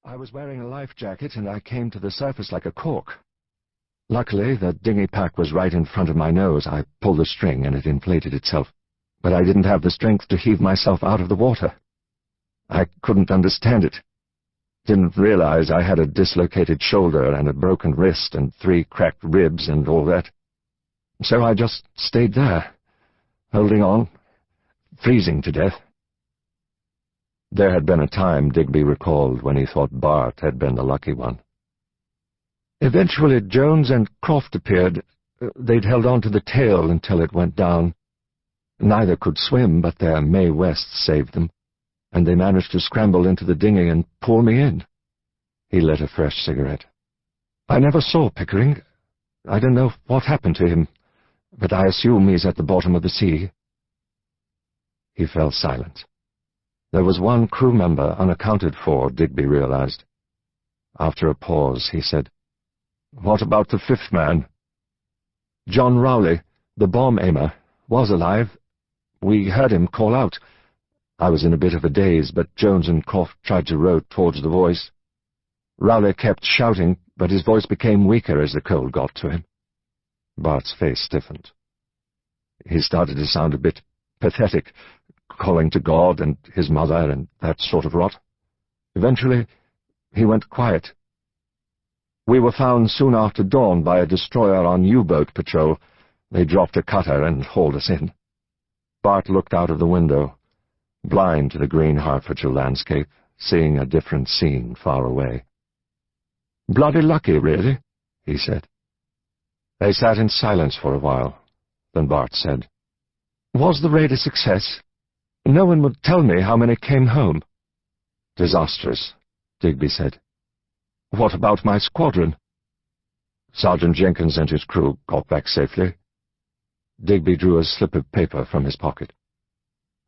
I was wearing a life jacket and I came to the surface like a cork. Luckily, the dinghy pack was right in front of my nose. I pulled the string and it inflated itself, but I didn't have the strength to heave myself out of the water. I couldn't understand it. Didn't realize I had a dislocated shoulder and a broken wrist and 3 cracked ribs and all that. So I just stayed there, holding on, freezing to death. There had been a time, Digby recalled, when he thought Bart had been the lucky one. Eventually Jones and Croft appeared. They'd held on to the tail until it went down. Neither could swim, but their Mae West saved them, and they managed to scramble into the dinghy and pull me in. He lit a fresh cigarette. I never saw Pickering. I don't know what happened to him, but I assume he's at the bottom of the sea. He fell silent. There was one crew member unaccounted for, Digby realized. After a pause, he said, "What about the 5th man?" "John Rowley, the bomb-aimer, was alive. We heard him call out. I was in a bit of a daze, but Jones and Croft tried to row towards the voice. Rowley kept shouting, but his voice became weaker as the cold got to him." Bart's face stiffened. "He started to sound a bit pathetic, calling to God and his mother and that sort of rot. Eventually, he went quiet. We were found soon after dawn by a destroyer on U-boat patrol. They dropped a cutter and hauled us in." Bart looked out of the window, blind to the green Hertfordshire landscape, seeing a different scene far away. "Bloody lucky, really," he said. They sat in silence for a while. Then Bart said, "Was the raid a success? No one would tell me how many came home." "Disastrous," Digby said. "What about my squadron?" "Sergeant Jenkins and his crew got back safely." Digby drew a slip of paper from his pocket.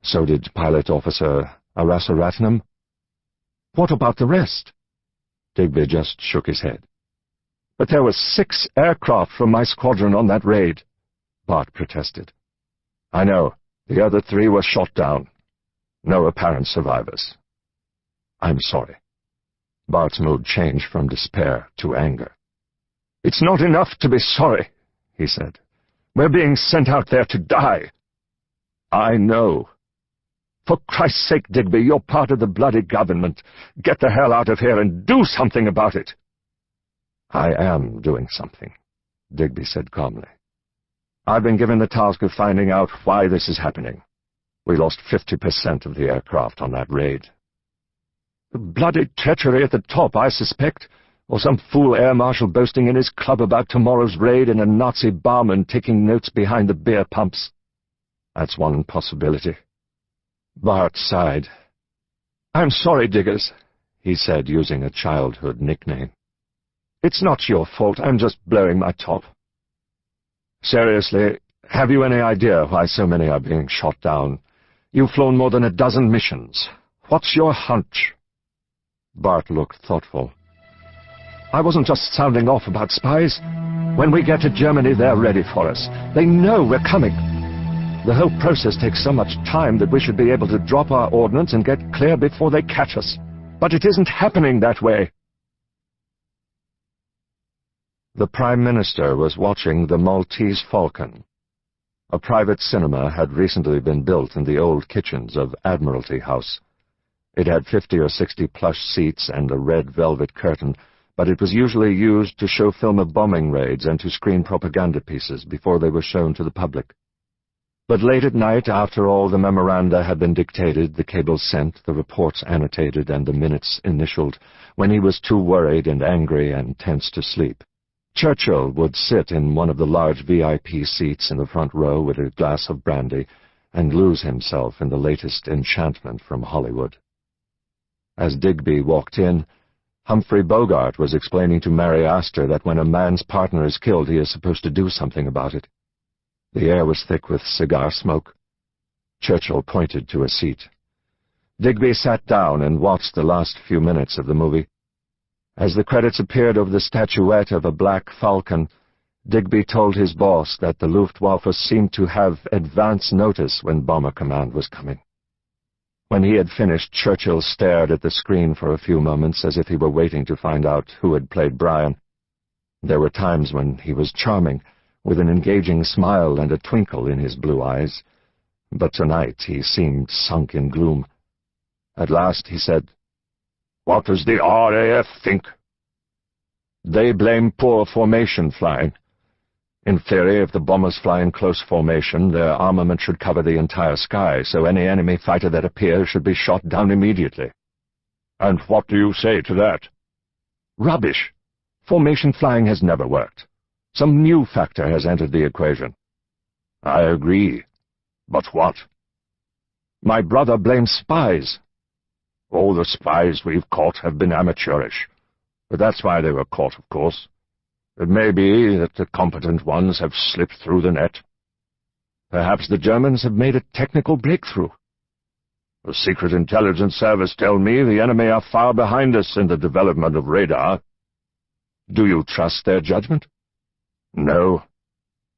"So did Pilot Officer Arasarathnam." "What about the rest?" Digby just shook his head. "But there were 6 aircraft from my squadron on that raid," Bart protested. "I know. The other 3 were shot down. No apparent survivors." "I'm sorry." Bart's mood changed from despair to anger. "It's not enough to be sorry," he said. "We're being sent out there to die." "I know. For Christ's sake, Digby, you're part of the bloody government. Get the hell out of here and do something about it." "I am doing something," Digby said calmly. "I've been given the task of finding out why this is happening. We lost 50% of the aircraft on that raid." "Bloody treachery at the top, I suspect, or some fool air marshal boasting in his club about tomorrow's raid and a Nazi barman taking notes behind the beer pumps." "That's one possibility." Bart sighed. "I'm sorry, Diggers," he said, using a childhood nickname. "It's not your fault. I'm just blowing my top. Seriously, have you any idea why so many are being shot down? You've flown more than a dozen missions. What's your hunch?" Bart looked thoughtful. "I wasn't just sounding off about spies. When we get to Germany, they're ready for us. They know we're coming. The whole process takes so much time that we should be able to drop our ordnance and get clear before they catch us. But it isn't happening that way." The Prime Minister was watching The Maltese Falcon. A private cinema had recently been built in the old kitchens of Admiralty House. It had 50 or 60 plush seats and a red velvet curtain, but it was usually used to show film of bombing raids and to screen propaganda pieces before they were shown to the public. But late at night, after all the memoranda had been dictated, the cables sent, the reports annotated, and the minutes initialed, when he was too worried and angry and tense to sleep, Churchill would sit in one of the large VIP seats in the front row with a glass of brandy and lose himself in the latest enchantment from Hollywood. As Digby walked in, Humphrey Bogart was explaining to Mary Astor that when a man's partner is killed, he is supposed to do something about it. The air was thick with cigar smoke. Churchill pointed to a seat. Digby sat down and watched the last few minutes of the movie. As the credits appeared over the statuette of a black falcon, Digby told his boss that the Luftwaffe seemed to have advance notice when Bomber Command was coming. When he had finished, Churchill stared at the screen for a few moments as if he were waiting to find out who had played Brian. There were times when he was charming, with an engaging smile and a twinkle in his blue eyes, but tonight he seemed sunk in gloom. At last he said, "What does the RAF think?" "They blame poor formation flying. In theory, if the bombers fly in close formation, their armament should cover the entire sky, so any enemy fighter that appears should be shot down immediately." "And what do you say to that?" "Rubbish. Formation flying has never worked. Some new factor has entered the equation." "I agree. But what?" "My brother blames spies." "All the spies we've caught have been amateurish. But that's why they were caught, of course. It may be that the competent ones have slipped through the net. Perhaps the Germans have made a technical breakthrough. The Secret Intelligence Service tell me the enemy are far behind us in the development of radar." "Do you trust their judgment?" "No."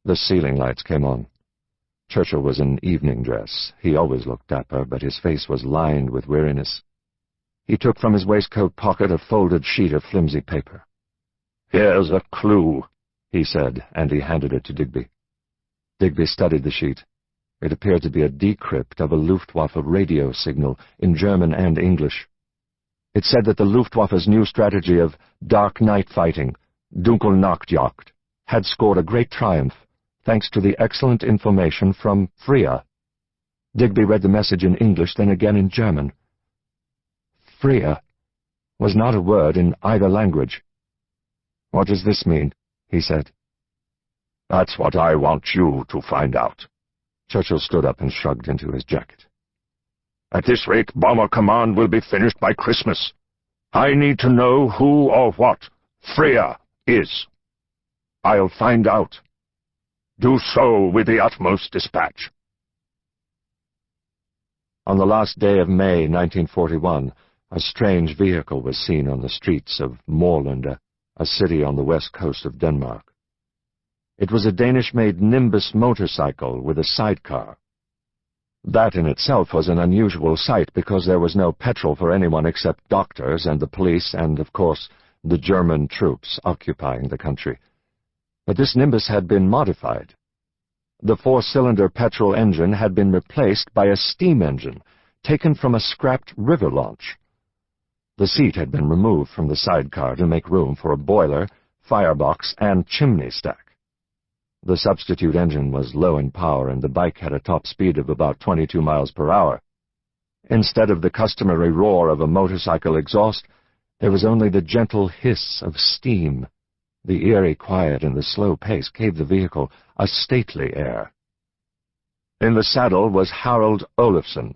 The ceiling lights came on. Churchill was in evening dress. He always looked dapper, but his face was lined with weariness. He took from his waistcoat pocket a folded sheet of flimsy paper. "Here's a clue," he said, and he handed it to Digby. Digby studied the sheet. It appeared to be a decrypt of a Luftwaffe radio signal in German and English. It said that the Luftwaffe's new strategy of dark night fighting, Dunkelnachtjagd, had scored a great triumph, thanks to the excellent information from Freya. Digby read the message in English, then again in German. Freya was not a word in either language. "What does this mean?" he said. "That's what I want you to find out." Churchill stood up and shrugged into his jacket. "At this rate, Bomber Command will be finished by Christmas. I need to know who or what Freya is. I'll find out. Do so with the utmost dispatch." On the last day of May 1941, a strange vehicle was seen on the streets of Målunda, a city on the west coast of Denmark. It was a Danish-made Nimbus motorcycle with a sidecar. That in itself was an unusual sight because there was no petrol for anyone except doctors and the police and, of course, the German troops occupying the country. But this Nimbus had been modified. The four-cylinder petrol engine had been replaced by a steam engine taken from a scrapped river launch. The seat had been removed from the sidecar to make room for a boiler, firebox, and chimney stack. The substitute engine was low in power, and the bike had a top speed of about 22 miles per hour. Instead of the customary roar of a motorcycle exhaust, there was only the gentle hiss of steam. The eerie quiet and the slow pace gave the vehicle a stately air. In the saddle was Harold Olafsson,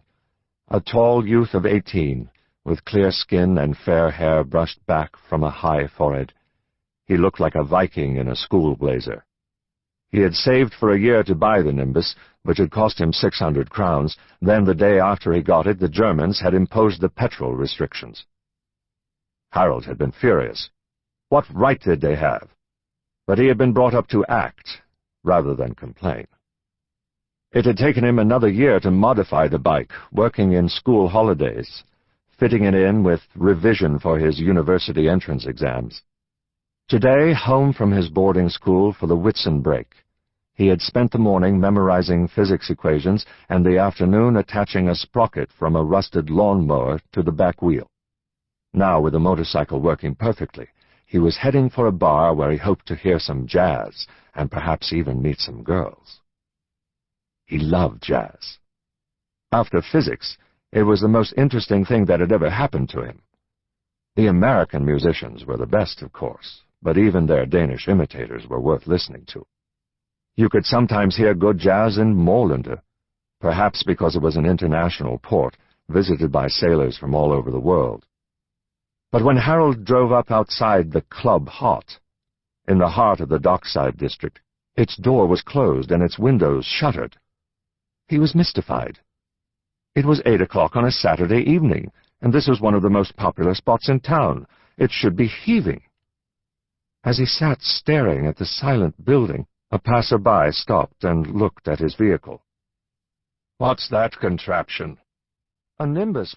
a tall youth of 18, with clear skin and fair hair brushed back from a high forehead. He looked like a Viking in a school blazer. He had saved for a year to buy the Nimbus, which had cost him 600 crowns. Then, the day after he got it, the Germans had imposed the petrol restrictions. Harold had been furious. What right did they have? But he had been brought up to act, rather than complain. It had taken him another year to modify the bike, working in school holidays, fitting it in with revision for his university entrance exams. Today, home from his boarding school for the Whitsun break, he had spent the morning memorizing physics equations and the afternoon attaching a sprocket from a rusted lawnmower to the back wheel. Now, with the motorcycle working perfectly, he was heading for a bar where he hoped to hear some jazz and perhaps even meet some girls. He loved jazz. After physics, it was the most interesting thing that had ever happened to him. The American musicians were the best, of course, but even their Danish imitators were worth listening to. You could sometimes hear good jazz in Målunda, perhaps because it was an international port visited by sailors from all over the world. But when Harold drove up outside the Club Hot, in the heart of the dockside district, its door was closed and its windows shuttered. He was mystified. It was 8 o'clock on a Saturday evening, and this was one of the most popular spots in town. It should be heaving. As he sat staring at the silent building, a passer-by stopped and looked at his vehicle. "What's that contraption?" A nimbus